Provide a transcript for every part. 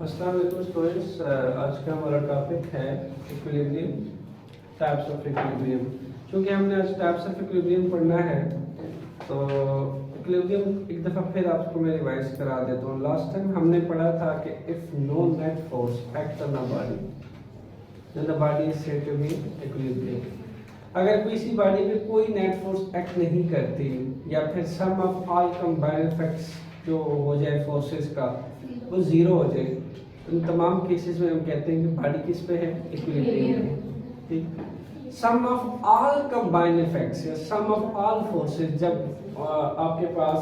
अस्सलाम वालेकुम स्टूडेंट्स, आज का हमारा टॉपिक है इक्विलिब्रियम, टाइप्स ऑफ इक्विलिब्रियम। क्योंकि हमने आज टाइप्स ऑफ इक्विलिब्रियम पढ़ना है तो इक्विलिब्रियम एक दफ़ा फिर आपको मैं रिवाइज करा देता हूँ। लास्ट टाइम हमने पढ़ा था कि if no net force act on a body then the body is said to be equilibrium. अगर किसी बॉडी पे कोई नेट फोर्स एक्ट नहीं करती या फिर सम ऑफ ऑल कंबाइंड इफेक्ट्स जो हो जाए फोर्सेस का वो जीरो हो जाए, इन तमाम केसेस में हम कहते हैं कि बॉडी किस पे है, इक्विलिब्रियम है। ठीक, सम ऑफ ऑल कंबाइंड इफेक्ट्स या सम ऑफ ऑल फोर्सेस जब आपके पास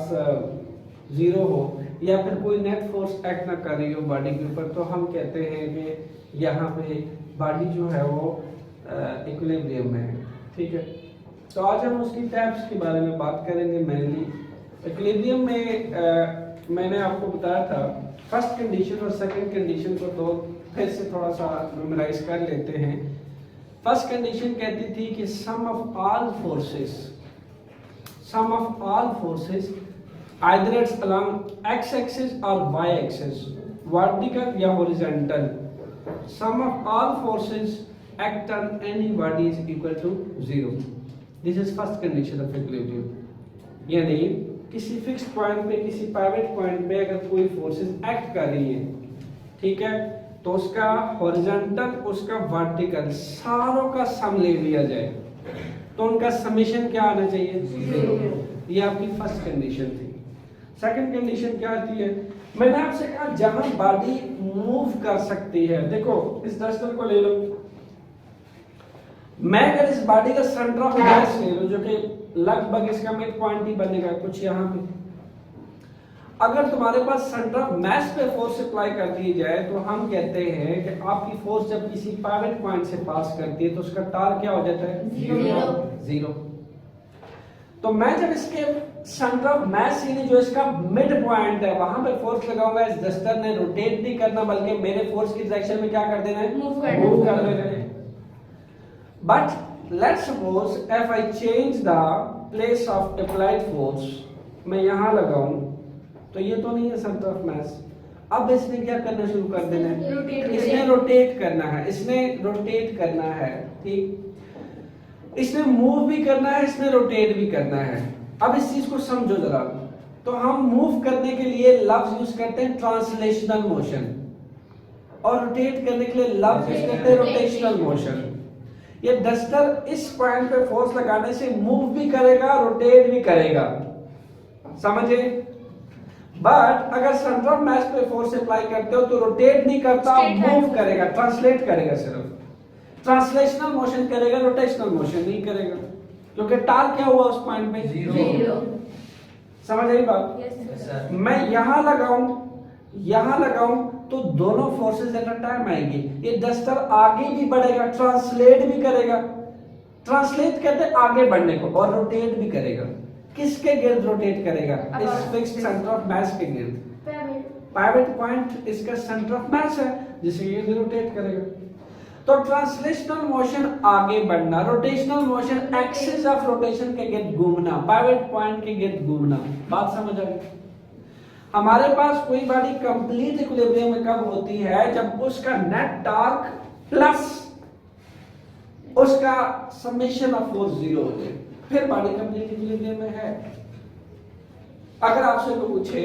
जीरो हो या फिर कोई नेट फोर्स एक्ट ना कर रही हो बॉडी के ऊपर, तो हम कहते हैं कि यहाँ पे बॉडी जो है वो इक्विलिब्रियम में है। ठीक है, तो आज हम उसकी टाइप्स के बारे में बात करेंगे। मेनली इक्विलिब्रियम में मैंने आपको बताया था फर्स्ट कंडीशन और सेकंड कंडीशन को तो फिर से थोड़ा सा मेमोराइज कर लेते हैं। फर्स्ट कंडीशन कहती थी कि sum of all forces either it's along X axis और वाई एक्सिस, वर्टिकल या horizontal, sum of all forces act on any body is equal to zero. This is first condition of equilibrium. यानी किसी fix point पे, किसी pivot point पे अगर कोई forces act कर रही है, ठीक है, तो उसका हॉरिजॉन्टल, उसका वर्टिकल, सारों का सम ले लिया जाए तो उनका समेशन क्या आना चाहिए, जीरो। ये आपकी फर्स्ट कंडीशन थी। सेकंड कंडीशन क्या आती है, मैंने आपसे कहा जहां बॉडी मूव कर सकती है, देखो इस डस्टर को ले लो, मैं अगर इस बॉडी का सेंटर ऑफ मास ले लूं जो कि लगभग इसका मिड पॉइंट ही बनेगा कुछ यहाँ पे, अगर तुम्हारे पास सेंटर ऑफ मास पे फोर्स अप्लाई कर दी जाए तो हम कहते हैं कि आपकी फोर्स जब किसी पाइवट पॉइंट से पास करती है तो उसका टार क्या हो जाता है, जीरो। तो मैं जब इसके सेंटर ऑफ मास यानी जो इसका मिड पॉइंट है वहां पे फोर्स लगाऊंगा, इस डस्टर ने रोटेट नहीं करना बल्कि मेरे फोर्स की डायरेक्शन में क्या कर देना है, मूव कर देना है। But let's suppose if I change the place of applied force, मैं यहाँ लगाऊं तो ये तो नहीं है सेंटर ऑफ मास, अब इसने क्या करना शुरू कर देना है, इसने रोटेट करना है, इसने रोटेट करना है। ठीक, इसने मूव भी करना है, इसने रोटेट भी करना है। अब इस चीज को समझो जरा, तो हम मूव करने के लिए लफ्ज यूज करते हैं ट्रांसलेशनल मोशन और रोटेट करने के लिए लफ्ज यूज करते हैं रोटेशनल मोशन। ये डस्टर इस पॉइंट पे फोर्स लगाने से मूव भी करेगा, रोटेट भी करेगा, समझे। बट अगर सेंटर ऑफ मास पे फोर्स अप्लाई करते हो तो रोटेट नहीं करता, मूव करेगा, ट्रांसलेट करेगा, सिर्फ ट्रांसलेशनल मोशन करेगा, रोटेशनल मोशन नहीं करेगा, क्योंकि टार क्या हुआ उस पॉइंट पे, जीरो। समझ आई बात? yes, मैं यहां लगाऊं तो दोनों फोर्सेस एट अ टाइम आएंगी। ये डस्टर आगे भी बढ़ेगा, ट्रांसलेट भी करेगा, ट्रांसलेट कहते हैं आगे बढ़ने को, और रोटेट भी करेगा। किसके गिर्द रोटेट करेगा, इस फिक्स्ड सेंटर ऑफ मास के गिर्द। पाइवट पॉइंट इसका सेंटर ऑफ मास है जिसे ये रोटेट करेगा। तो ट्रांसलेशनल मोशन आगे बढ़ना, rotational motion axis of rotation के गिर्द घूमना, पाइवट पॉइंट के गिर्द घूमना। बात समझ आ गई? हमारे पास कोई बॉडी कंप्लीट इक्विलिब्रियम में कब होती है, जब उसका नेट टॉर्क प्लस उसका समेशन ऑफ फोर्स जीरो हो जाए, फिर बॉडी कंप्लीट इक्विलिब्रियम में है। अगर आपसे कोई पूछे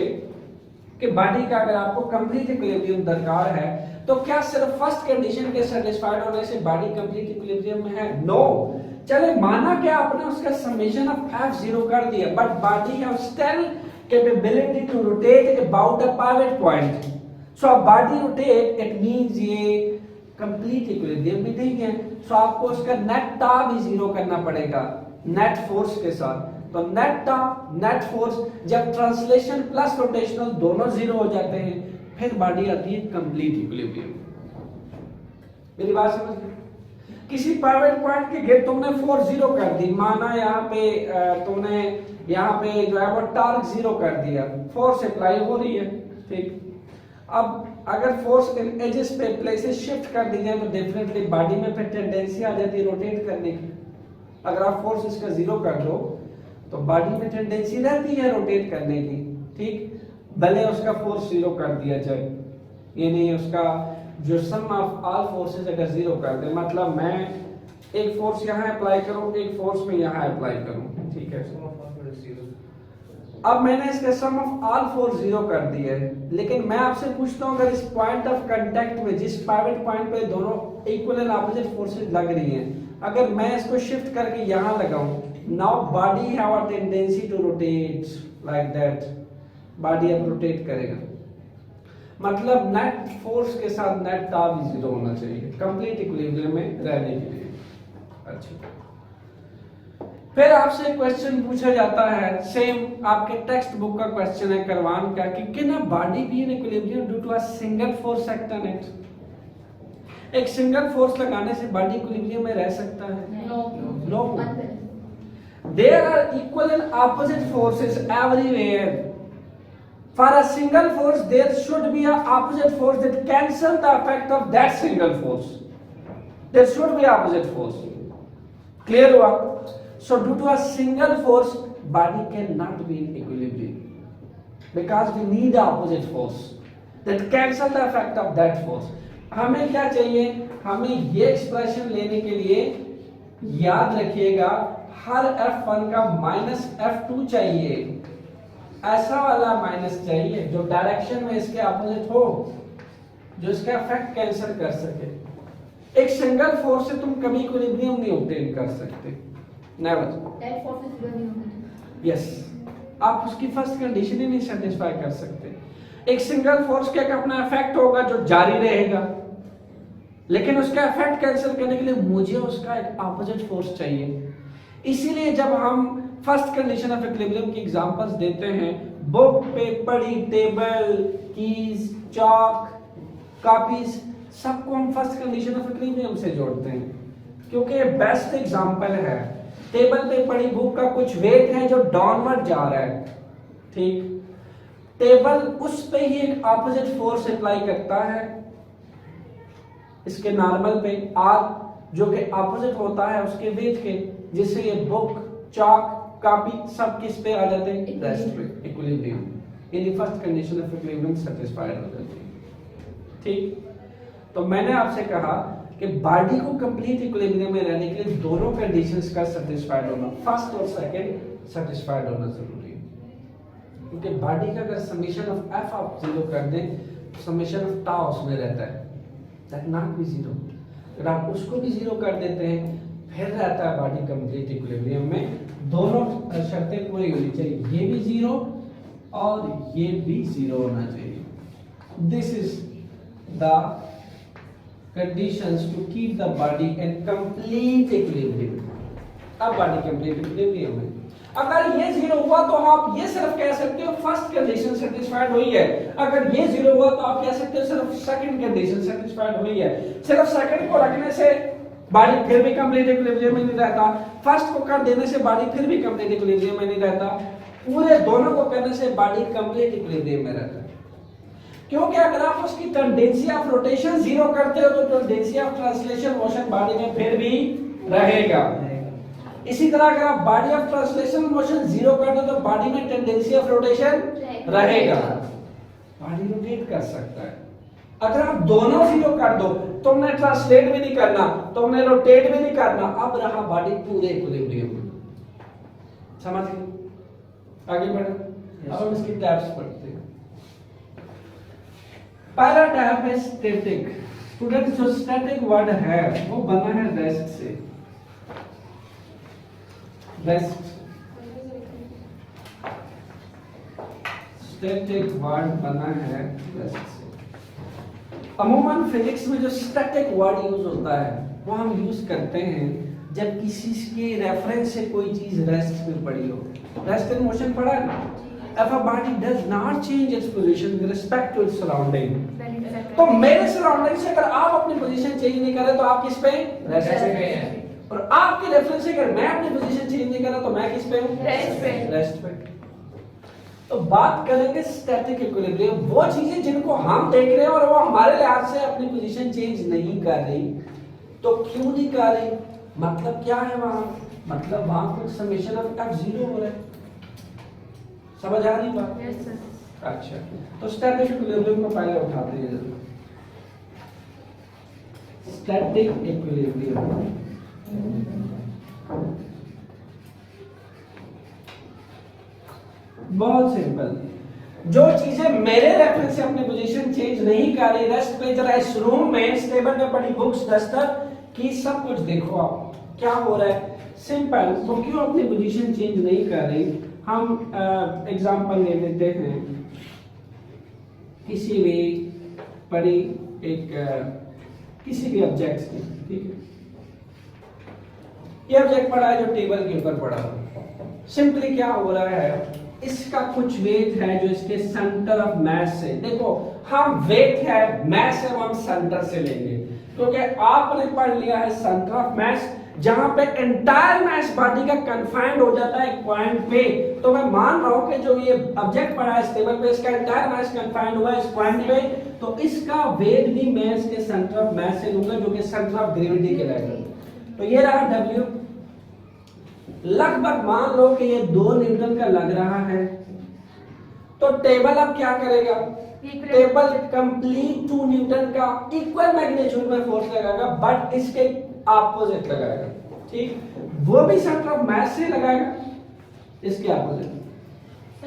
कि बॉडी का अगर आपको कंप्लीट इक्विलिब्रियम दरकार है तो क्या सिर्फ फर्स्ट कंडीशन के सेटिस्फाइड होने से बॉडी कंप्लीट इक्विलिब्रियम में है? नो। चले माना क्या आपने उसका समेशन ऑफ f जीरो कर दिया, but body have still capability to rotate about a pivot point. So a body rotate, it means ये complete equilibrium में नहीं है, so आपको उसका net torque भी जीरो करना पड़ेगा net force के साथ। तो net torque, net force जब ट्रांसलेशन प्लस रोटेशनल दोनों जीरो हो जाते हैं फिर बॉडी आती है complete equilibrium। मेरी बात समझ गए? किसी पाइवट पॉइंट के गिर्द तुमने फोर्स जीरो कर दी, माना यहाँ पे तुमने यहाँ पे जो है वो टॉर्क जीरो कर दिया, फोर्स अप्लाई हो रही है। ठीक, अब अगर फोर्स एजेस पे प्लेसेस शिफ्ट कर दी जाए तो डेफिनेटली बॉडी में फिर टेंडेंसी आ जाती है रोटेट करने की। अगर आप फोर्स इसका जीरो कर दो तो बॉडी में टेंडेंसी रहती है रोटेट करने की। ठीक, भले उसका फोर्स जीरो कर दिया जाए, यानी उसका जो सम ऑफ ऑल फोर्सेस अगर जीरो कर दे, मतलब मैं एक फोर्स यहाँ अप्लाई करूं, एक फोर्स में यहाँ अप्लाई करूं, ठीक है, अब मैंने इसका सम ऑफ ऑल फोर्स जीरो कर दिया है, लेकिन मैं आपसे पूछता हूं अगर इस पॉइंट ऑफ कांटेक्ट में जिस पाइवट पॉइंट पे दोनों इक्वल एंड ऑपोजिट फोर्सेस लग रही हैं, अगर मैं इसको शिफ्ट करके यहां लगाऊं, now body have a tendency to rotate like that, body अब रोटेट करेगा, मतलब नेट फोर्स के साथ नेट टा भी जीरो होना चाहिए कंप्लीट इक्विलिब्रियम में रहने के लिए। अच्छा, फिर आपसे क्वेश्चन पूछा जाता है, सेम आपके टेक्स्ट बुक का क्वेश्चन है करवान का, कि can a body be in equilibrium due to a single force act on it. एक सिंगल फोर्स लगाने से बॉडी इक्विलिब्रियम में रह सकता है? No. There are equal and opposite forces everywhere. For a single force, there should be an opposite force that cancel the effect of that single force. There should be opposite force. Clear हुआ? So due to a single force, body cannot be in equilibrium because we need opposite force that cancel the effect of that force. हमें क्या चाहिए? हमें ये expression लेने के लिए याद रखिएगा हर F1 का माइनस F2 चाहिए, ऐसा वाला माइनस चाहिए जो डायरेक्शन में इसके अपोजिट हो, जो इसका इफेक्ट कैंसिल कर सके। एक सिंगल फोर्स से तुम कभी इक्विलिब्रियम नहीं ऑब्टेन कर सकते, never. That force is zero नहीं होगा। यस, आप उसकी फर्स्ट कंडीशन ही नहीं सेटिस्फाई कर सकते। एक सिंगल फोर्स का एक अपना इफेक्ट होगा जो जारी रहेगा, लेकिन उसका इफेक्ट कैंसिल करने के लिए मुझे उसका एक अपोजिट फोर्स चाहिए। इसीलिए जब हम फर्स्ट कंडीशन ऑफ इक्विलिब्रियम की एग्जांपल्स देते हैं, बुक पे पड़ी टेबल, कीज, चॉक, कॉपीज, सबको हम फर्स्ट कंडीशन ऑफ इक्विलिब्रियम से जोड़ते हैं, क्योंकि बेस्ट एग्जांपल है। टेबल पे पड़ी बुक का कुछ वेट है जो डाउनवर्ड जा रहा है, ठीक, टेबल उस पे ही एक ऑपोजिट फोर्स अप्लाई करता है, इसके नॉर्मल पे आर, जो कि ऑपोजिट होता है उसके वेट के, जिससे ये बुक, चॉक, कॉपी सब किस पे आ जाते हैं? रेस्ट पे, इक्विलिब्रियम। यानी first condition of equilibrium satisfied हो जाती है, ठीक। तो मैंने आपसे कहा कि बॉडी को कंप्लीट इक्विलिब्रियम में रहने के लिए दोनों कंडीशंस का सैटिस्फाइड होना, फर्स्ट और सेकंड सैटिस्फाइड होना जरूरी है, क्योंकि बॉडी का अगर समेशन ऑफ एफ आप जीरो कर दें, समेशन ऑफ टा उसमें रहता है, दैट नॉट बी जीरो। अगर आप उसको भी जीरो कर देते हैं, फिर रहता है बॉडी कंप्लीट इक्विलिब्रियम में। दोनों शर्तें पूरी होनी चाहिए, ये भी जीरो और ये भी जीरो होना चाहिए। This is the conditions to keep the body in complete equilibrium. अब बॉडी कंप्लीट इक्विलिब्रियम है। अगर ये जीरो हुआ तो आप ये सिर्फ कह सकते हो फर्स्ट कंडीशन सेटिस्फाइड हुई है, अगर ये जीरो हुआ तो आप कह सकते हो सिर्फ सेकंड कंडीशन सेटिस्फाइड हुई है। सिर्फ सेकंड को रखने से बॉडी फिर भी कंप्लीट इक्विलिब्रियम में नहीं रहता, फर्स्ट को कर देने से बॉडी फिर भी कंप्लीट इक्विलिब्रियम में नहीं रहता, पूरे दोनों को करने से बॉडी कंप्लीट इक्विलिब्रियम में रहता है। क्योंकि अगर आप उसकी टेंडेंसी ऑफ रोटेशन जीरो करते हो तो tendency of translation motion body में फिर भी रहेगा। इसी तरह अगर आप body of translation motion zero कर दो तो बॉडी में टेंडेंसी ऑफ रोटेशन रहेगा, बॉडी रोटेट कर सकता है। अगर आप दोनों जीरो कर दो, तुमने ट्रांसलेट भी नहीं करना, तुमने रोटेट भी नहीं करना, अब रहा बॉडी पूरे इक्विलिब्रियम में। समझ गए? आगे बढ़े। अब हम इसकी टैब्स पढ़ते हैं। पहला टैब है स्टैटिक। स्टूडेंट, जो स्टैटिक वर्ड है वो बना है रेस्ट से। रेस्ट स्टैटिक वर्ड बना है रेस्ट से। अमूमन फिजिक्स में जो स्टैटिक वर्ड यूज होता है वो हम यूज करते हैं जब किसी के रेफरेंस से कोई चीज रेस्ट में पड़ी हो। रेस्ट इन मोशन पढ़ा है ना? If a body does not change its position with respect to its surrounding, तो मेरे सराउंडिंग से अगर आप अपनी पोजीशन चेंज नहीं कर रहे तो आप किस पे? रेस्ट पे हैं। और आपके रेफरेंस से अगर मैं अपनी पोजीशन चेंज नहीं कर रहा तो मैं किस पे हूं? रेस्ट पे। रेस्ट पे। तो बात करेंगे स्टैटिक इक्विलिब्रियम, वो चीजें जिनको हम देख रहे हैं और वो हमारे लिहाज से अपनी पोजीशन चेंज नहीं कर रही। तो क्यों नहीं कर रही? मतलब क्या है वहां? मतलब वहां कुछ समेशन ऑफ f0 हो रहा है। समझ आ रही बात? Yes sir. अच्छा, तो स्टैटिक इक्विलिब्रियम को पहले उठाते हैं। स्टैटिक इक्विलिब्रियम बहुत सिंपल, जो चीजें मेरे रेफरेंस से अपनी पोजीशन चेंज नहीं कर रही, रेस्ट पे जरा इस रूम में टेबल में पड़ी बुक्स दस्तक की सब कुछ देखो आप क्या हो रहा है। सिंपल, वो क्यों अपनी पोजीशन चेंज नहीं कर रही। हम एग्जांपल ले लेते हैं किसी भी पड़ी एक किसी भी ऑब्जेक्ट की, ठीक है। ये ऑब्जेक्ट पड़ा है जो टेबल के ऊपर पड़ा है। सिंपली क्या हो रहा है, इसका कुछ वेट है जो इसके सेंटर ऑफ मास से, देखो हम वेट है मास है वो हम सेंटर से लेंगे, क्योंकि आपने पढ़ लिया है सेंटर ऑफ मास, जहां पे एंटायर मास बॉडी का कन्फाइंड हो जाता है एक पॉइंट पे। तो मैं मान रहा हूं कि जो ये ऑब्जेक्ट पड़ा है इस टेबल पे, इसका एंटायर मास कन्फाइंड हुआ है इस पॉइंट पे, तो इसका वेट भी मैं इसके सेंटर ऑफ मास से लूंगा जो कि सेंटर ऑफ ग्रेविटी कहलाएगा। तो ये रहा W। लगभग मान लो कि ये 2 न्यूटन का लग रहा है, तो टेबल अब क्या करेगा, टेबल कंप्लीट 2 न्यूटन का इक्वल मैग्नीट्यूड में फोर्स लगाएगा, बट इसके ऑपोजिट लगाएगा, ठीक। वो भी सेंटर ऑफ मास से लगाएगा, इसके ऑपोजिट।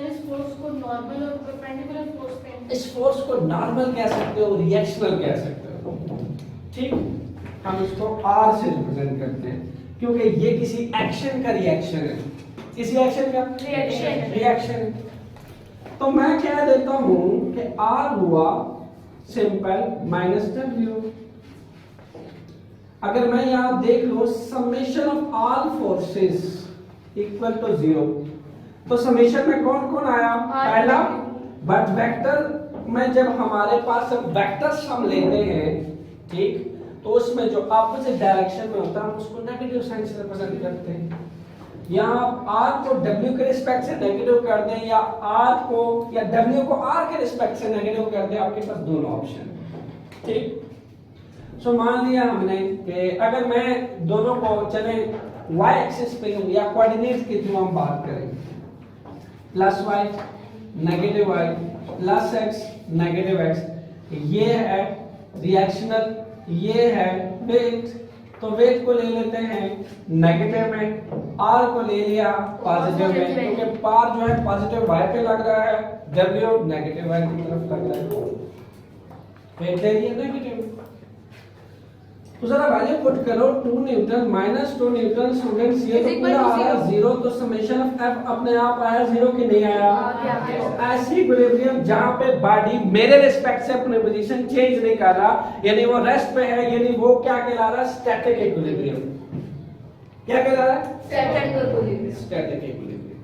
इस फोर्स को नॉर्मल और परपेंडिकुलर फोर्स पे, इस फोर्स को नॉर्मल कह सकते हो, रिएक्शनल कह सकते हो, ठीक। हम इसको R से रिप्रेजेंट करते हैं क्योंकि ये किसी एक्शन का रिएक्शन है, किसी एक्शन का रिएक्शन। तो मैं कह देता हूं कि R हुआ सिंपल माइनस W। अगर मैं यहां देख लो summation of all forces equal to 0, तो समेशन में कौन कौन आया, पहला, बट वेक्टर में जब हमारे पास वेक्टर्स हम लेते हैं, ठीक, तो उसमें जो ऑपोजिट डायरेक्शन में होता है हम उसको नेगेटिव साइन से रिप्रेजेंट करते हैं। यहाँ R को W के रिस्पेक्ट से नेगेटिव कर दें या R को या W को R के रिस्पेक्ट से नेगेटिव कर दें, आपके पास दोनों ऑप्शन, ठीक। सो मान लिया हमने कि अगर मैं दोनों को चले y एक्सिस पे लूं या कोऑर्डिनेट्स के थ्रू हम बात करें, plus y negative y plus x negative x, ये है रिएक्शनल, ये है वेट। तो वेट को ले लेते हैं नेगेटिव में, R को ले लिया पॉजिटिव में, क्योंकि पार जो है पॉजिटिव y पे लग रहा है, W नेगेटिव y की तरफ लग रहा है, वेट ले लिया नेगेटिव। तो जरा वैल्यू पुट करो 2 न्यूटन माइनस 2 न्यूटन, स्टूडेंट्स ये तो पूरा आया 0, तो समेशन ऑफ F अपने आप आया 0 कि नहीं आया। तो ऐसी इक्विलिब्रियम जहां पे बॉडी मेरे रिस्पेक्ट से अपनी पोजीशन चेंज नहीं कर रहा, यानी वो रेस्ट पे है, यानी वो क्या कहला रहा है, स्टैटिक इक्विलिब्रियम। क्या कहला रहा है, स्टैटिक इक्विलिब्रियम।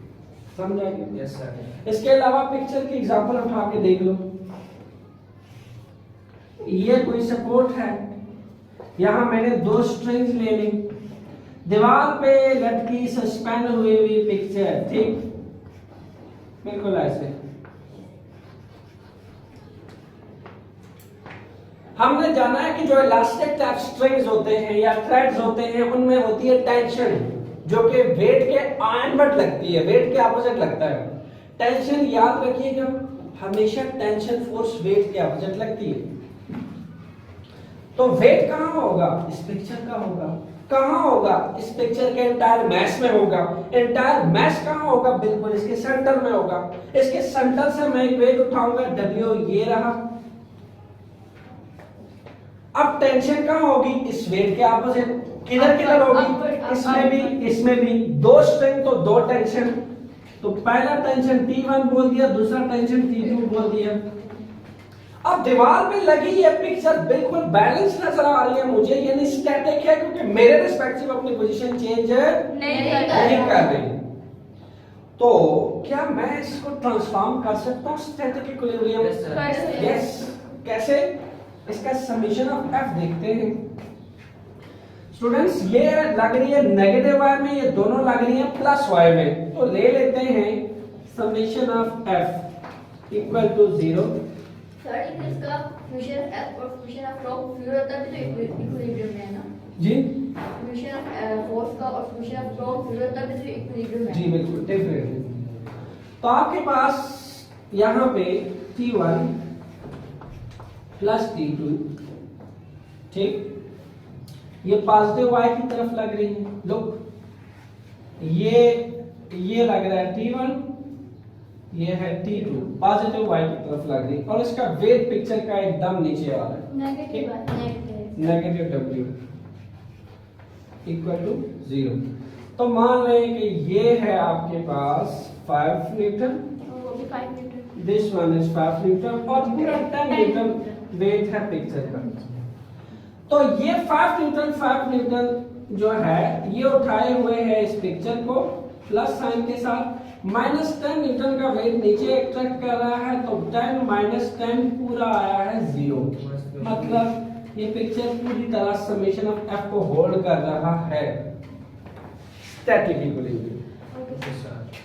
समझा कि यस सर। इसके अलावा पिक्चर की एग्जांपल उठा के देख लो, ये कोई सपोर्ट है, यहां मैंने 2 स्ट्रिंग्स ले ली, दीवार पे लटकी सस्पेंड हुई हुई पिक्चर, ठीक, बिल्कुल ऐसे। हमने जाना है कि जो इलास्टिक टाइप स्ट्रिंग्स होते हैं या थ्रेड्स होते हैं उनमें होती है टेंशन, जो कि वेट के इनवर्ट लगती है, वेट के ऑपोजिट लगता है। टेंशन याद रखिएगा, हमेशा टेंशन फोर्स वेट के ऑपोजिट लगती है। तो वेट कहां होगा, इस पिक्चर का होगा। कहां होगा, इस पिक्चर के एंटायर मैस में होगा। एंटायर मैस कहां होगा, बिल्कुल इसके सेंटर में होगा। इसके सेंटर से मैं एक वेट उठाऊंगा W, ये रहा। अब टेंशन कहां होगी, इस वेट के ऑपोजिट, किधर किधर होगी, इसमें भी 2 स्ट्रिंग तो 2 टेंशन, तो पहला टेंशन T1 बोल दिया, दूसरा टेंशन T2 बोल दिया। अब दीवार पे लगी ये पिक्चर बिल्कुल बैलेंस नजर आ रही है मुझे, यानी स्टैटिक है, क्योंकि मेरे रिस्पेक्टिव अपनी पोजीशन चेंज नहीं कर रही। तो क्या मैं इसको ट्रांसफॉर्म कर सकता हूं स्टैटिक इक्विलिब्रियम? यस। कैसे? इसका समेशन ऑफ F देखते हैं स्टूडेंट्स। ये लग रही है नेगेटिव y में, ये दोनों लग रही है प्लस y में, तो ले लेते हैं summation of F equal to 0। Sir इसका फ्यूजन F और फ्यूजन ऑफ रॉ फ्यूजन होता है तो इक्विलिब्रियम में है ना जी। फ्यूजन ऑफ फोर्स का और फ्यूजन ऑफ रॉ फ्यूजन होता है तो इक्विलिब्रियम में। जी बिल्कुल, डेफिनेटली। तो आपके पास यहाँ पे T1 प्लस T2, ठीक, ये पॉजिटिव y की तरफ लग रही है। लुक, ये लग रहा है T1, ये है T2, पॉजिटिव y की तरफ लग रही है, और इसका वेट पिक्चर का एकदम नीचे आ रहा है, नेगेटिव W इक्वल टू 0। तो मान लें कि ये है आपके पास 5 Newton, this one is 5 Newton, और पूरा 10 न्यूटन वेट है पिक्चर का। तो ये 5 न्यूटन जो है ये उठाए हुए है इस पिक्चर को प्लस साइन के साथ, -10 न्यूटन का वेट नीचे एक्ट्रैक्ट कर रहा है, तो 10 - 10 पूरा आया है 0। मतलब ये पिक्चर पूरी तरह समेशन ऑफ F को होल्ड कर रहा है, स्टैटिक इक्विलिब्रियम।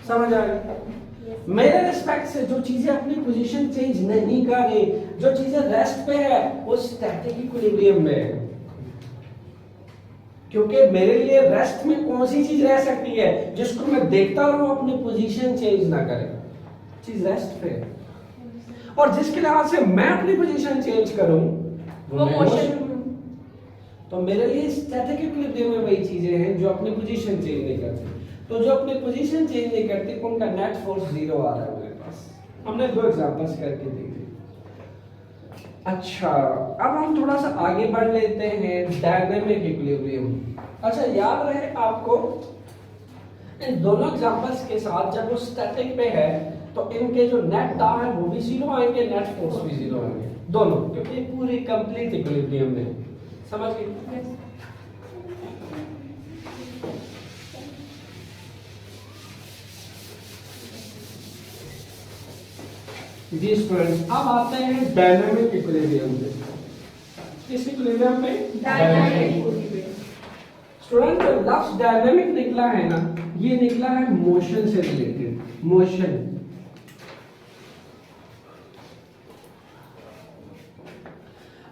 समझ आ गया? मेरे रिस्पेक्ट से जो चीजें अपनी पोजीशन चेंज नहीं कर रही, जो चीजें रेस्ट पे है, वो स्टैटिक इक्विलिब्रियम में है। क्योंकि मेरे लिए रेस्ट में कौन सी चीज रह सकती है जिसको मैं देखता रहूं अपनी पोजीशन चेंज ना करे, चीज रेस्ट पे है। और जिसके लिहाज से मैं अपनी पोजीशन चेंज करूं वो मोशन। तो मेरे लिए स्टैटिक इक्विलिब्रियम में वही चीजें हैं जो अपनी पोजीशन चेंज नहीं करती। तो जो अपनी पोजीशन चेंज नहीं करती उनका नेट फोर्स 0 आ रहा है मेरे पास। हमने 2 एग्जांपल्स करके देखे। अच्छा, अब हम थोड़ा सा आगे बढ़ लेते हैं डायनामिक इक्विलिब्रियम। अच्छा, याद रहे आपको इन दोनों एग्जांपल्स के साथ जब वो स्टैटिक पे है तो इनके जो नेट टा है वो भी 0 आएंगे, नेट फोर्स भी 0 आएंगे दोनों, क्योंकि पूरी कंप्लीट इक्विलिब्रियम में। समझ गए? जी स्टूडेंट्स, अब आते हैं डायनामिक इक्विलिब्रियम पे। किस इक्विलिब्रियम पे? Dynamic equilibrium. स्टूडेंट, जो लफ्ज डायनामिक निकला है ना, ये निकला है मोशन से रिलेटेड। मोशन,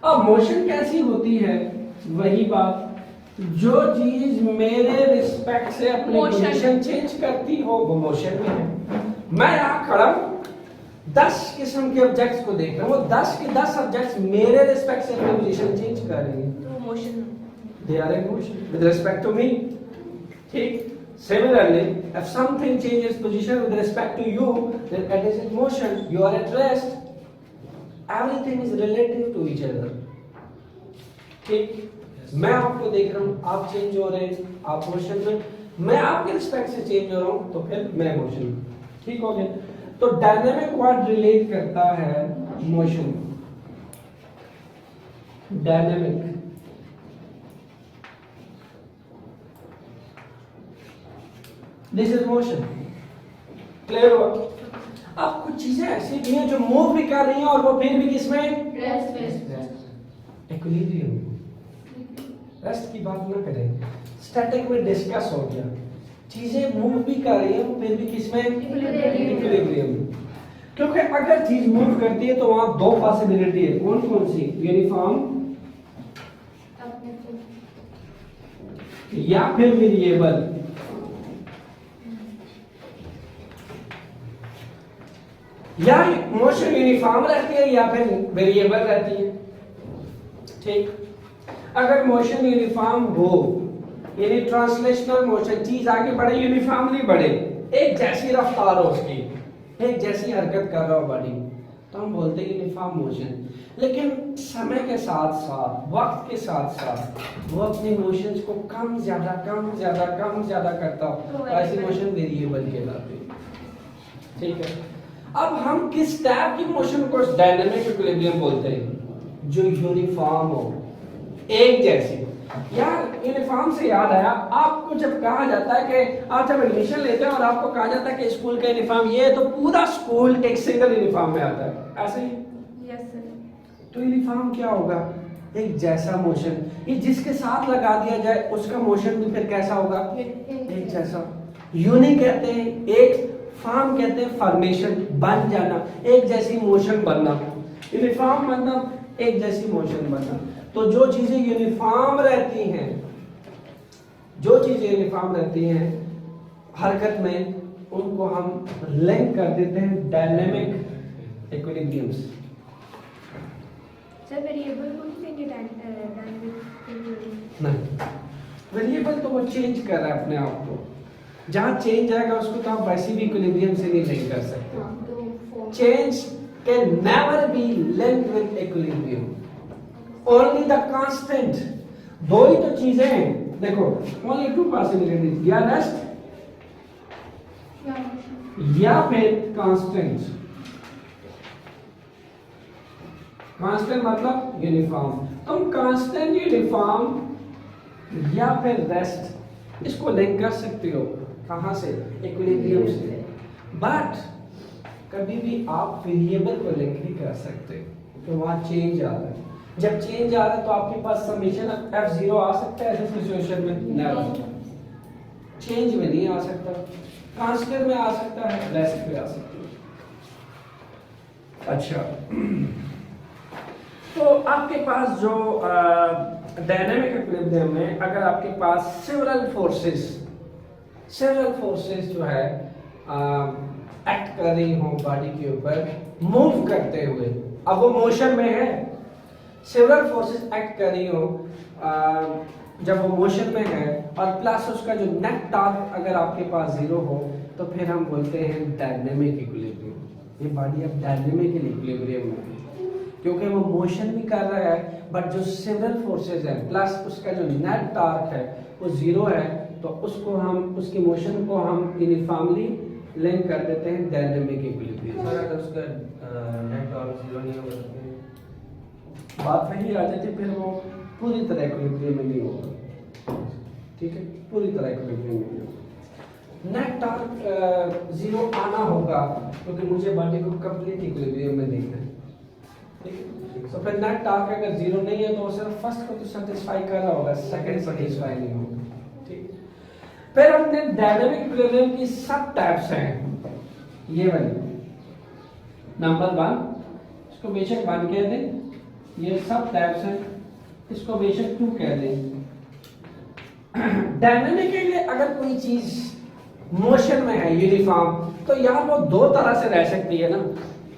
अब मोशन कैसी होती है? वही बात, जो चीज मेरे रिस्पेक्ट से अपनी पोजीशन चेंज करती हो वो मोशन में है। मैं यहाँ खड़ा 10 किस्म के ऑब्जेक्ट्स को देख रहा हूँ, वो 10 के 10 ऑब्जेक्ट्स मेरे रिस्पेक्ट से अपनी पोजीशन चेंज कर रही हैं, तो motion, they are in motion with respect to me. ठीक, similarly if something changes position with respect to you, then it is in motion, you are at rest, everything is relative to each other। ठीक, मैं आपको देख रहा हूँ, आप change हो रहे हैं, आप मोशन में, मैं आपके रिस्पेक्ट से चेंज हो रहा हूँ, तो फिर मैं मोशन में। ठीक हो गया? तो डायनामिक वर्ड रिलेट करता है motion, dynamic. This is motion. Clear हुआ? अब कुछ चीजें ऐसी भी हैं जो मूव भी कर रही हैं और वो फिर भी किसमें? इक्विलिब्रियम। रेस्ट की बात ना करें, स्टैटिक में डिस्कस हो गया, चीजें मूव भी कर रही हैं फिर भी किसमें? इक्विलिब्रियम। क्योंकि अगर चीज मूव करती है तो वहां 2 पॉसिबिलिटी है। कौन कौन सी? यूनिफॉर्म या फिर वेरिएबल। या मोशन यूनिफॉर्म रहती है या फिर वेरिएबल रहती है। ठीक, अगर मोशन यूनिफॉर्म हो, यानी ट्रांसलेशनल मोशन, चीज आगे बढ़े, यूनिफॉर्मली बढ़े, एक जैसी रफ्तार हो उसकी, एक जैसी हरकत कर रहा हो बॉडी, तो हम बोलते हैं यूनिफॉर्म मोशन। लेकिन समय के साथ साथ, वक्त के साथ साथ वो अपने मोशंस को कम ज्यादा करता हो, तो ऐसी मोशन वेरिएबल कहलाती है। ठीक है, अब हम किस टाइप की मोशन को डायनामिक इक्विलिब्रियम बोलते हैं? जो यूनिफॉर्म हो, एक जैसी। यार यूनिफॉर्म से याद आया, आपको जब कहा जाता है कि आप जब एडमिशन लेते हैं और आपको कहा जाता है कि स्कूल का यूनिफॉर्म ये है, तो पूरा स्कूल एक सिंगल यूनिफॉर्म में आता है, ऐसे ही? Yes sir. तो यूनिफॉर्म क्या होगा? एक जैसा मोशन। ये जिसके साथ लगा दिया जाए उसका मोशन भी फिर कैसा होगा? एक जैसा। यूनि कहते हैं एक, फॉर्म कहते हैं फॉर्मेशन, बन जाना, एक जैसी मोशन बनना। यूनिफॉर्म बनना, एक जैसी मोशन बनना। तो जो चीजें यूनिफॉर्म रहती हैं, हरकत में, उनको हम लिंक कर देते हैं डायनामिक इक्विलिब्रियम्स। सर वेरिएबल को नहीं देंगे डायनेमिक नहीं, वेरिएबल तो वो चेंज कर रहा है अपने आप को, जहाँ चेंज आएगा उसको तो आप वैसे भी इक्विलिब्रियम से नहीं लिंक कर सकते। हाँ, तो form- Change can never be linked with equilibrium. Only the constant. दो ही तो चीजें हैं, देखो only two possibilities, या रेस्ट या फिर कांस्टेंट। कांस्टेंट मतलब यूनिफॉर्म, तुम कांस्टेंट यूनिफॉर्म या फिर रेस्ट इसको लिंक कर सकते हो, कहां से? इक्विलिब्रियम से। बट कभी भी आप वेरिएबल को लिंक नहीं कर सकते, तो वहां चेंज आ रहा है। जब चेंज आ रहा है तो आपके पास समेशन f0 आ सकता है ऐसे सिचुएशन में? नेवर। चेंज में नहीं आ सकता, कांस्टेंट में आ सकता है, रेस्ट में आ सकता है। अच्छा, तो आपके पास जो डायनामिक इक्विलिब्रियम में अगर आपके पास सेवरल फोर्सेस जो है एक्ट कर रही हो बॉडी के ऊपर मूव करते हुए, अब वो मोशन में है, सेवरल फोर्सेस एक्ट कर रही हो जब वो मोशन में है, और प्लस उसका जो नेट टॉर्क अगर आपके पास जीरो हो, तो फिर हम बोलते हैं डायनामिक इक्विलिब्रियम। ये बॉडी अब डायनामिक इक्विलिब्रियम में है क्योंकि वो मोशन भी कर रहा है, बट जो सेवरल फोर्सेस हैं प्लस उसका जो नेट टॉर्क है वो जीरो है, तो उसको हम उसकी मोशन को हम यूनिफॉर्मली लिंक कर देते हैं डायनामिक इक्विलिब्रियम। सर अगर उसका नेट टॉर्क जीरो नहीं होगा तो बात वही आ जाती है, फिर वो पूरी तरह इक्विलिब्रियम में नहीं होगा। ठीक है, पूरी तरह इक्विलिब्रियम में नहीं होगा। नेट टॉर्क जीरो आना होगा क्योंकि मुझे बॉडी को कंप्लीट इक्विलिब्रियम में देखना है। ठीक है, तो फिर नेट टॉर्क अगर जीरो नहीं है तो वो सिर्फ फर्स्ट को तो सेटिस्फाई कर रहा होगा, सेकंड सेटिस्फाई नहीं होगा। ठीक, फिर हमने डायनामिक इक्विलिब्रियम की सब टाइप्स हैं, ये वाली नंबर 1, इसको बेशक 1 कह दें, ये सब टाइप्स हैं, इसको बेशक 2 कह दें। डायनामिक के लिए अगर कोई चीज मोशन में है यूनिफॉर्म, तो यार वो दो तरह से रह सकती है ना,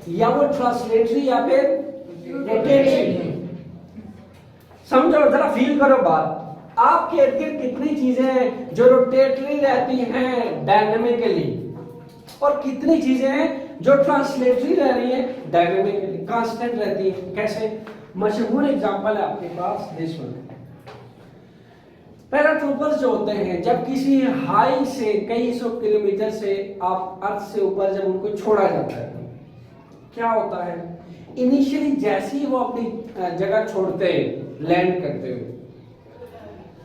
या वो ट्रांसलेटरी या फिर रोटेटरी। समझो, जरा फील करो बात, आपके इर्द गिर्द कितनी चीजें हैं जो रोटेटरी रहती हैं डायनामिकली, और कितनी चीजें हैं जो ट्रांसलेटरी रह रही है डायनामिकली, कांस्टेंट रहती है। कैसे? मशहूर एग्जांपल है आपके पास दिस वन। पैराट्रूपर्स जो होते हैं, जब किसी हाई से कई सौ किलोमीटर से आप अर्थ से ऊपर जब उनको छोड़ा जाता है, क्या होता है? इनिशियली जैसे ही वो अपनी जगह छोड़ते हैं लैंड करते हुए,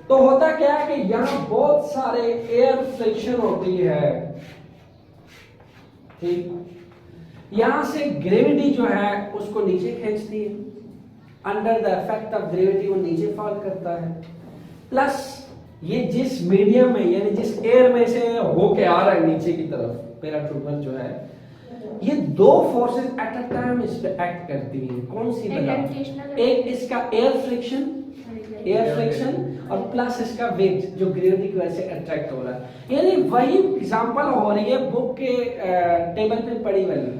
तो होता क्या है कि यहां बहुत सारे एयर फ्रिक्शन होती है। ठीक, यहां से ग्रेविटी जो है उसको नीचे खींचती है, under the effect of gravity वो नीचे फॉल करता है। प्लस ये जिस मीडियम में यानी जिस एयर में से होके आ रहा है नीचे की तरफ, पैराट्रूपर जो है, ये दो फोर्सेस एट अ टाइम इस पे एक्ट करती हैं। कौन सी बता? एक इसका एयर फ्रिक्शन और प्लस इसका वेट जो ग्रेविटी की वजह से अट्रैक्ट हो रहा है। यानी वही एग्जांपल हो रही है बुक के टेबल पे पड़ी वाली।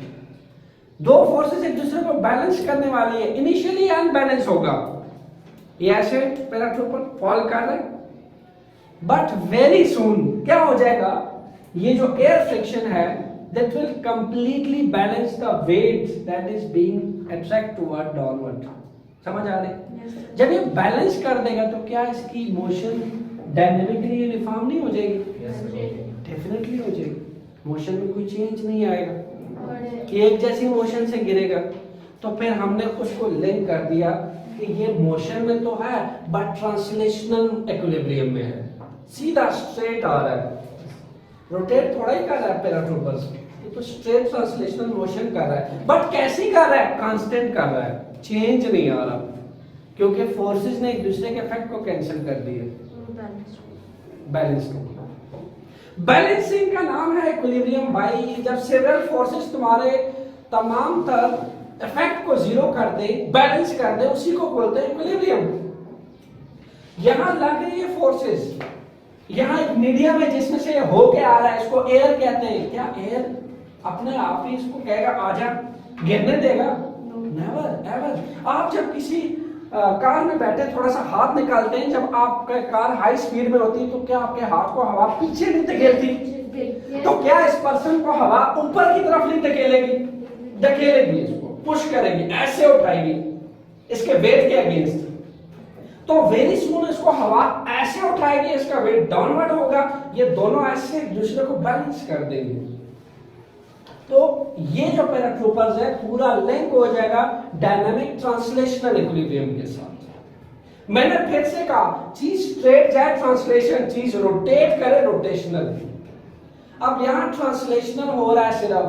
दो फोर्सेस एक दूसरे को बैलेंस करने वाली है, इनिशियली अनबैलेंस होगा, ये ऐसे पैराट्रूपर फॉल कर रहा है, बट वेरी सून क्या हो जाएगा, ये जो एयर फ्रिक्शन है that will completely balance the weight that is being attract toward downward। समझ आ रही? Yes, sir. जब ये बैलेंस कर देगा तो क्या इसकी मोशन डायनेमिकली यूनिफॉर्म नहीं हो जाएगी? Yes sir. डेफिनेटली हो जाएगी, मोशन में कोई चेंज नहीं आएगा, और एक जैसी मोशन से गिरेगा। तो फिर हमने उसको लिंक कर दिया कि ये मोशन में तो है बट ट्रांसलेशनल इक्विलिब्रियम में है, सीधा स्ट्रेट आ रहा है, रोटेट थोड़ा ही कर रहा है पैराट्रूपर्स, ये तो स्ट्रेट ट्रांसलेशनल मोशन कर रहा है, बट कैसी कर रहा है? कांस्टेंट कर रहा है, चेंज नहीं आ रहा, क्योंकि फोर्सेस ने एक दूसरे के इफेक्ट को कैंसिल कर दिए, बैलेंस कर। बैलेंसिंग का नाम है इक्विलिब्रियम भाई। जब सेवरल फोर्सेस तुम्हारे तमाम तर इफेक्ट को जीरो कर दे, बैलेंस कर दे, उसी को बोलते हैं इक्विलिब्रियम। यहां लग रही है फोर्सेस, यहां एक मीडियम है जिसमें से होके आ रहा है, इसको एयर कहते हैं। क्या एयर अपने आप ही इसको कहेगा आजा, गिरने देगा? Never ever. आप जब किसी कार में बैठे थोड़ा सा हाथ निकालते हैं, जब आपका कार हाई स्पीड में होती है तो क्या आपके हाथ को हवा पीछे नहीं धकेलती? तो क्या इस पर्सन को हवा ऊपर की तरफ नहीं धकेलेगी? धकेलेगी, इसको पुश करेगी, ऐसे उठाएगी इसके वेट के अगेंस्ट। तो वेरी सून इसको हवा ऐसे उठाएगी, इसका वेट डाउनवर्ड होगा, ये दोनों ऐसे एक दूसरे को बैलेंस कर देंगे। तो ये जो पैराट्रूपर्स है पूरा लिंक हो जाएगा डायनामिक ट्रांसलेशनल इक्विलिब्रियम के साथ। मैंने फिर से कहा, चीज स्ट्रेट जाए ट्रांसलेशन, चीज रोटेट करे रोटेशनल। अब यहां ट्रांसलेशनल हो रहा है सिर्फ,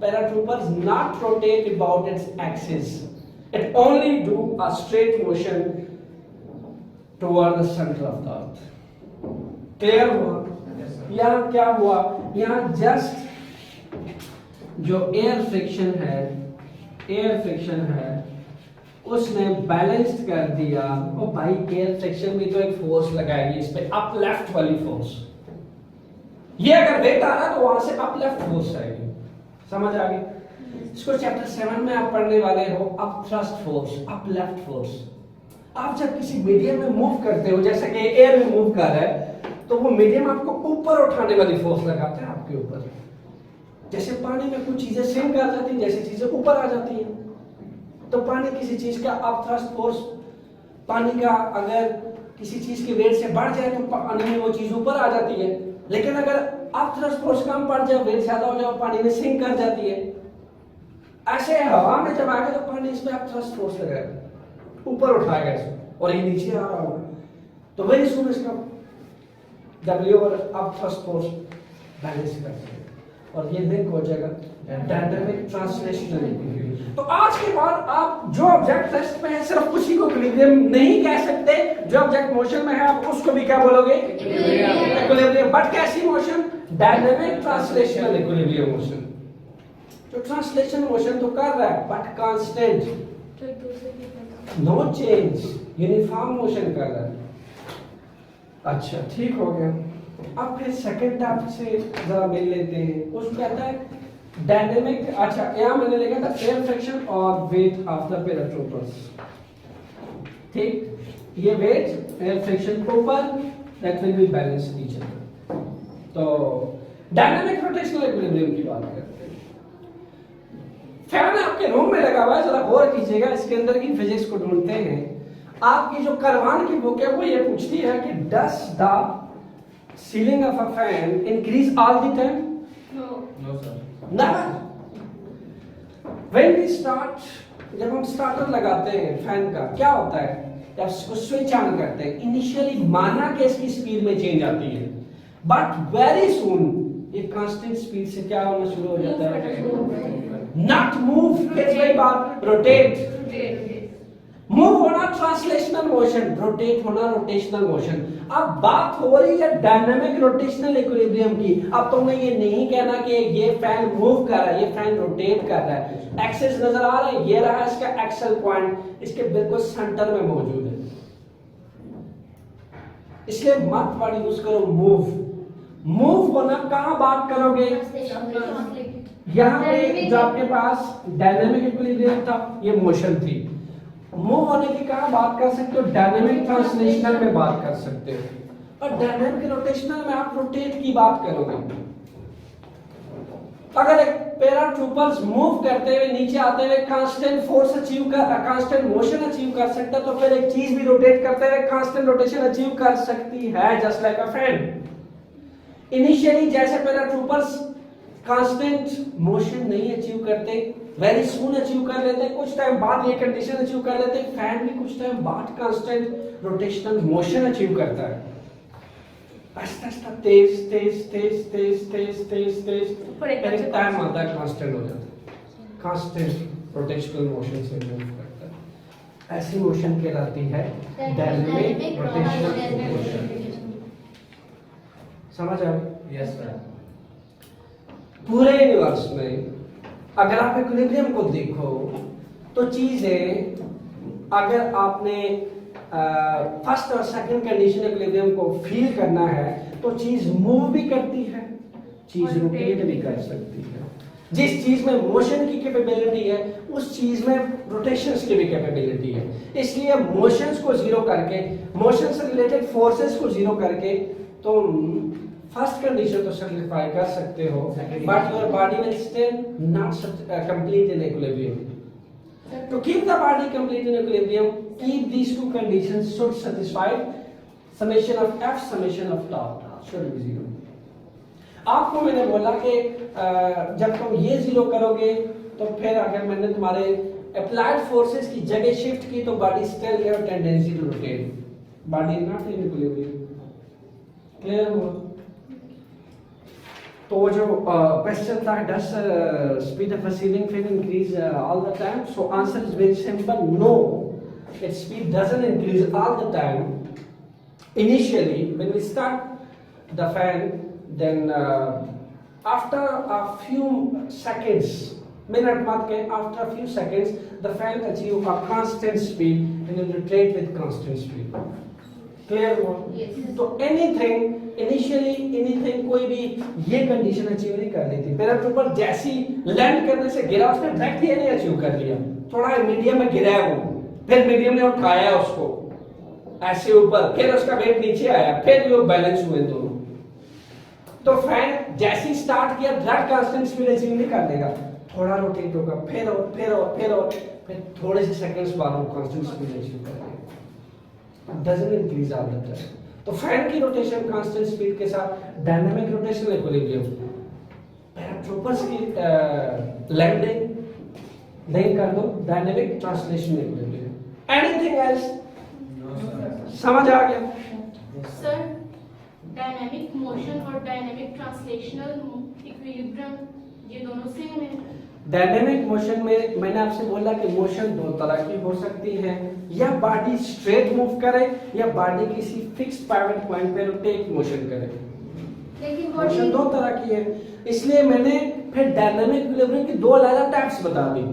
paratroopers not rotate about its axis, it only do a straight motion toward the centre of the earth. Clear हुआ? यहां क्या हुआ, यहां जस्ट जो एयर फ्रिक्शन है उसने बैलेंस्ड कर दिया। ओ भाई, एयर फ्रिक्शन में तो एक फोर्स लगाएगी इस पे, अप लेफ्ट वाली फोर्स। ये अगर वेट आ रहा है तो वहां से अप लेफ्ट फोर्स आएगी। समझ आ गई? इसको चैप्टर 7 में आप पढ़ने वाले हो, up thrust force, up left force. आप जब किसी मीडियम में मूव करते हो, जैसे कि एयर में मूव कर रहा है, तो वो मीडियम आपको ऊपर उठाने वाली फोर्स लगाता है आपके ऊपर। जैसे पानी में कुछ चीजें सिंक कर जाती हैं, जैसे चीजें ऊपर आ जाती हैं, तो पानी किसी चीज का अप थ्रस्ट फोर्स, पानी का अगर किसी चीज के वेट से बढ़ जाए तो पानी में वो चीज ऊपर आ जाती है, लेकिन अगर अप थ्रस्ट फोर्स कम पड़ जाए, वेट ज्यादा हो जाए, पानी में सिंक कर जाती है। ऐसे हवा में जब आएगा तो पानी इसमें अप थ्रस्ट फोर्स लगाएगा, ऊपर उठाएगा इसको, और ये नीचे आ रहा होगा, तो वेरी सून इसका डब्ल्यू और अप थ्रस्ट फोर्स बैलेंस कर देगा, और ये लिंक हो जाएगा डायनामिक ट्रांसलेशनल इक्विलिब्रियम। तो आज के बाद आप जो ऑब्जेक्ट रेस्ट में है सिर्फ उसी को इक्विलिब्रियम नहीं कह सकते, जो ऑब्जेक्ट मोशन में है आप उसको भी क्या बोलोगे? इक्विलिब्रियम। बट कैसी motion? Dynamic translational equilibrium motion. जो ट्रांसलेशन मोशन तो कर रहा है but constant, no change, uniform motion कर रहा है। अच्छा, ठीक हो गया। अब फिर सेकंड टाइप से जरा मिल लेते हैं। उसको कहता है डायनेमिक। अच्छा, यहां मैंने लिखा था एयर फ्रिक्शन और वेट ऑफ द पैराट्रूपर्स। ठीक, ये वेट एयर फ्रिक्शन के ऊपर, that will be balance each other. तो डायनामिक रोटेशनल इक्विलिब्रियम की बात करते हैं। फैन आपके रूम में लगा हुआ है, जरा गौर कीजिएगा, इसके अंदर की फिजिक्स को ढूंढते हैं। आपकी जो करवान की बुक है वो ये पूछती है कि does the ceiling of a fan increase all the time? No sir. Never. When we start, जब हम स्टार्टर लगाते हैं फैन का, क्या होता है? जब इसको स्विच ऑन करते हैं, इनिशियली माना कि इसकी स्पीड में चेंज आती है, बट वेरी सून ये कांस्टेंट स्पीड से क्या होना शुरू हो जाता है? नॉट मूव, किस वही बात, रोटेट। मूव होना ट्रांसलेशनल मोशन, रोटेट होना रोटेशनल मोशन। अब बात हो रही है डायनामिक रोटेशनल इक्विलिब्रियम की। अब तुम्हें ये नहीं कहना कि ये फैन मूव कर रहा है, ये फैन रोटेट कर रहा है। एक्सिस नजर आ रहा है, ये रहा इसका एक्सल पॉइंट, इसके बिल्कुल सेंटर में मौजूद है, इसलिए मत वर्ड यूज करो मूव। मूव होना कहां बात करोगे? यहां पे जो आपके पास डायनामिक इक्विलिब्रियम था, ये मोशन थी। मूव होने की कहां बात कर सकते हो? डायनामिक ट्रांसलेशनल में बात कर सकते हो। और डायनामिक रोटेशनल में आप रोटेट की बात करोगे। अगर एक पैराट्रूपर्स मूव करते हुए नीचे आते हुए कांस्टेंट फोर्स अचीव कर, कांस्टेंट मोशन अचीव कर सकता है, तो फिर एक चीज भी रोटेट करते हुए कांस्टेंट रोटेशन अचीव कर सकती है, just like a fan. Initially जैसे पैराट्रूपर्स कांस्टेंट मोशन नहीं अचीव करते, वेरी सून अचीव कर लेते, कुछ टाइम बाद ये कंडीशन अचीव कर लेते। फैन भी कुछ टाइम बाद कांस्टेंट रोटेशनल मोशन अचीव करता है। आस्ते आस्ते तेज तेज तेज तेज तेज तेज तेज एक टाइम आता है कांस्टेंट हो जाता है, कांस्टेंट रोटेशनल मोशन से मूव करता है। ऐसी मोशन कहलाती है डायनामिक रोटेशनल मोशन। समझ आ गई? Yes sir. पूरे यूनिवर्स में अगर आप इक्विलिब्रियम को देखो तो चीजें, अगर आपने फर्स्ट और सेकंड कंडीशन इक्विलिब्रियम को फील करना है तो चीज मूव भी करती है, चीज रोटेट भी कर सकती है। जिस चीज में मोशन की कैपेबिलिटी है उस चीज में रोटेशंस की भी कैपेबिलिटी है। इसलिए मोशंस को जीरो करके, मोशन से रिलेटेड फोर्सेस को जीरो करके तुम फर्स्ट कंडीशन तो सेटिस्फाई कर सकते हो, but your body will still not complete in equilibrium. To keep the body complete in equilibrium, keep these two conditions should satisfy summation of f, summation of tau should be zero. आपको मैंने बोला कि जब तुम ये zero करोगे तो फिर अगर मैंने तुम्हारे अप्लाइड फोर्सेस की जगह शिफ्ट की तो body still have tendency to rotate, body not in equilibrium. Clear हुआ? तो जो क्वेश्चन था, does speed of a ceiling fan increase all the time? So answer is very simple, no, it's speed doesn't increase all the time. Initially, when we start the fan, then after a few seconds, minute mat ke, after a few seconds, the fan achieve a constant speed and will rotate with constant speed. Clear हुआ? Yes. तो anything initially anything कोई भी ये condition achieve नहीं कर रही थी। Paratrooper जैसी लैंड करने से गिरा, उसने डायरेक्ट ये नहीं अचीव कर लिया, थोड़ा मीडियम में गिरा है वो, फिर मीडियम ने उठाया उसको ऐसे ऊपर, फिर उसका वेट नीचे आया, फिर वो बैलेंस हुए दोनों। तो फैन जैसे स्टार्ट किया डायरेक्ट कांस्टेंट स्पीड अचीव नहीं कर देगा, थोड़ा रोटेट होगा, फिर और फिर और फिर और फिर थोड़े से सेकंड्स बाद वो कांस्टेंट स्पीड अचीव कर देगा, doesn't increase all the time. तो फैन की रोटेशन कांस्टेंट स्पीड के साथ डायनामिक रोटेशन इक्विलिब्रियम, पैराट्रूपर्स की लैंडिंग लिंक कर दो dynamic translation equilibrium. Anything else समझ आ गया? सर, डायनामिक मोशन और डायनामिक ट्रांसलेशनल इक्विलिब्रियम ये दोनों सेम है? डायनामिक मोशन में मैंने आपसे बोला कि मोशन दो तरह की हो सकती है, या बॉडी स्ट्रेट मूव करे या बॉडी किसी फिक्स्ड पिवट पॉइंट पे रोटेट मोशन करे। लेकिन मोशन दो तरह की है, इसलिए मैंने फिर डायनामिक इक्विलिब्रियम की दो अलग टाइप्स बता दी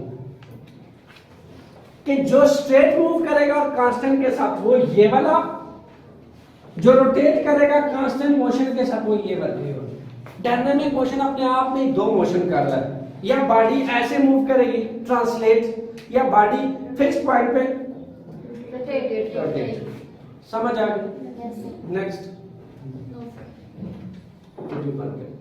कि जो स्ट्रेट मूव करेगा और कांस्टेंट के साथ वो ये वाला, जो रोटेट करेगा कांस्टेंट मोशन के साथ वो ये वाला। डायनामिक मोशन अपने आप में दो मोशन कर रहा है, या बॉडी ऐसे मूव करेगी ट्रांसलेट, या बॉडी फिक्स पॉइंट पे रोटेट। समझ आ गई? Next We'll be right back.